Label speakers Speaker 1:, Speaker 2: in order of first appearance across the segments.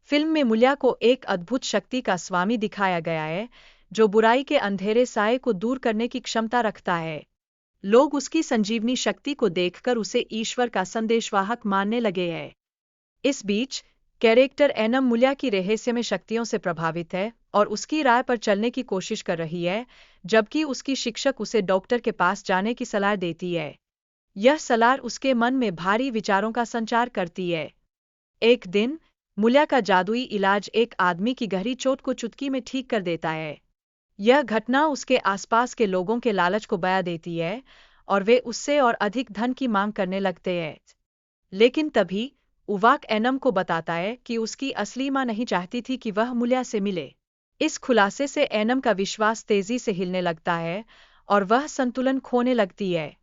Speaker 1: Film में मुल्या को एक अद्भुत शक्ति का स्वामी दिखाया गया है, जो बुराई के अंधेरे साए को दूर करने की क्षमता रखता है। लोग उसकी संजीवनी शक्ति को देखकर उसे ईश्वर का संदेशवाहक मानने लगे हैं। इस बीच कैरेक्टर एनम मुल्या की रहस्यमय शक्तियों से प्रभावित है और उसकी राय पर चलने की कोशिश कर रही है, जबकि उसकी शिक्षक उसे डॉक्टर के पास जाने की सलाह देती है। यह सलाह उसके मन में भारी विचारों का संचार करती है। एक दिन मुल्या का जादुई इलाज एक आदमी की गहरी चोट को चुटकी में ठीक कर देता है। यह घटना उसके आसपास के लोगों के लालच को बया देती है और वे उससे और अधिक धन की मांग करने लगते हैं। लेकिन तभी उवाक एनम को बताता है कि उसकी असली मां नहीं चाहती थी कि वह मुल्या से मिले। इस खुलासे से एनम का विश्वास तेजी से हिलने लगता है और वह संतुलन खोने लगती है।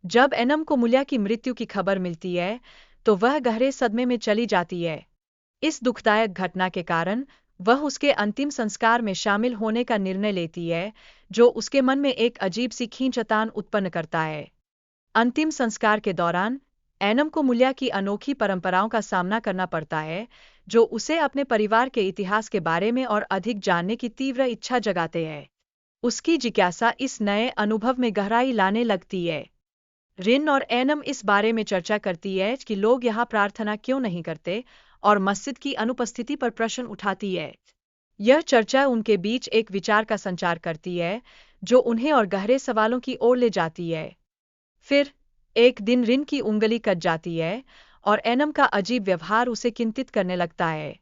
Speaker 1: जब एनम को मुल्या की मृत्यु की खबर मिलती है, तो वह गहरे सदमे में चली जाती है। इस दुखदायक घटना के कारण वह उसके अंतिम संस्कार में शामिल होने का निर्णय लेती है, जो उसके मन में एक अजीब सी खींचतान उत्पन्न करता है। अंतिम संस्कार के दौरान एनम को मुल्या की अनोखी परंपराओं का सामना करना पड़ता है, जो उसे अपने परिवार के इतिहास के बारे में और अधिक जानने की तीव्र इच्छा जगाते हैं। उसकी जिज्ञासा इस नए अनुभव में गहराई लाने लगती है। रिन और एनम इस बारे में चर्चा करती है कि लोग यहाँ प्रार्थना क्यों नहीं करते, और मस्जिद की अनुपस्थिति पर प्रश्न उठाती है। यह चर्चा उनके बीच एक विचार का संचार करती है, जो उन्हें और गहरे सवालों की ओर ले जाती है। फिर एक दिन रिन की उंगली कट जाती है और एनम का अजीब व्यवहार उसे चिंतित करने लगता है।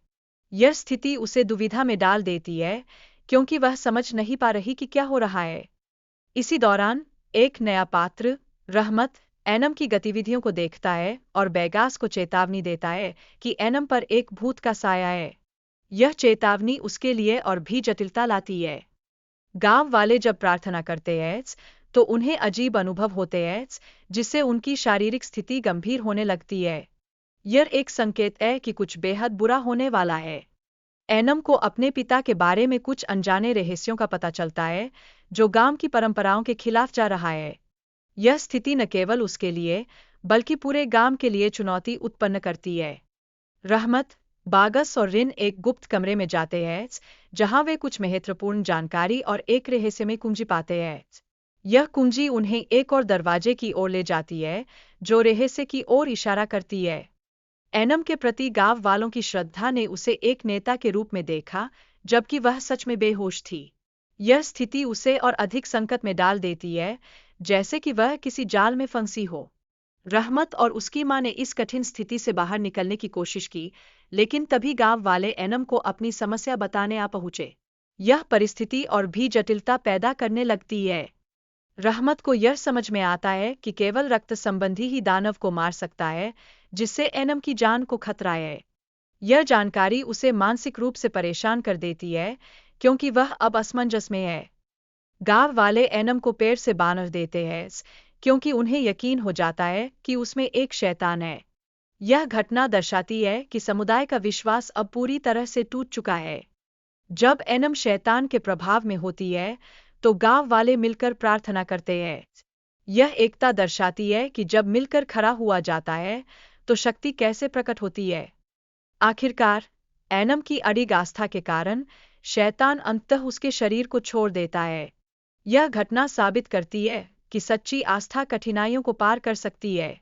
Speaker 1: यह स्थिति उसे दुविधा में डाल देती है, क्योंकि वह समझ नहीं पा रही कि क्या हो रहा है। इसी दौरान एक नया पात्र, रहमत, एनम की गतिविधियों को देखता है और बेगास को चेतावनी देता है कि एनम पर एक भूत का साया है। यह चेतावनी उसके लिए और भी जटिलता लाती है। गांव वाले जब प्रार्थना करते हैं तो उन्हें अजीब अनुभव होते हैं, जिससे उनकी शारीरिक स्थिति गंभीर होने लगती है। यह एक संकेत है कि कुछ बेहद बुरा होने वाला है। एनम को अपने पिता के बारे में कुछ अनजाने रहस्यों का पता चलता है, जो गांव की परंपराओं के खिलाफ जा रहा है। यह स्थिति न केवल उसके लिए बल्कि पूरे गांव के लिए चुनौती उत्पन्न करती है। रहमत, बागस और रिन एक गुप्त कमरे में जाते हैं, जहां वे कुछ महत्वपूर्ण जानकारी और एक रहस्यमय कुंजी पाते हैं। यह कुंजी उन्हें एक और दरवाजे की ओर ले जाती है, जो रहस्य की ओर इशारा करती है। एनम के प्रति गांव वालों की श्रद्धा ने उसे एक नेता के रूप में देखा, जबकि वह सच में बेहोश थी। यह स्थिति उसे और अधिक संकट में डाल देती है, जैसे कि वह किसी जाल में फंसी हो। रहमत और उसकी मां ने इस कठिन स्थिति से बाहर निकलने की कोशिश की, लेकिन तभी गांव वाले एनम को अपनी समस्या बताने आ पहुंचे। यह परिस्थिति और भी जटिलता पैदा करने लगती है। रहमत को यह समझ में आता है कि केवल रक्त संबंधी ही दानव को मार सकता है, जिससे एनम की जान को खतरा है। यह जानकारी उसे मानसिक रूप से परेशान कर देती है, क्योंकि वह अब असमंजस में है। गांव वाले एनम को पेड़ से बांध देते हैं, क्योंकि उन्हें यकीन हो जाता है कि उसमें एक शैतान है। यह घटना दर्शाती है कि समुदाय का विश्वास अब पूरी तरह से टूट चुका है। जब एनम शैतान के प्रभाव में होती है, तो गांव वाले मिलकर प्रार्थना करते हैं। यह एकता दर्शाती है कि जब मिलकर खड़ा हुआ जाता है, तो शक्ति कैसे प्रकट होती है। आखिरकार एनम की अडिग आस्था के कारण शैतान अंततः उसके शरीर को छोड़ देता है। यह घटना साबित करती है कि सच्ची आस्था कठिनाइयों को पार कर सकती है।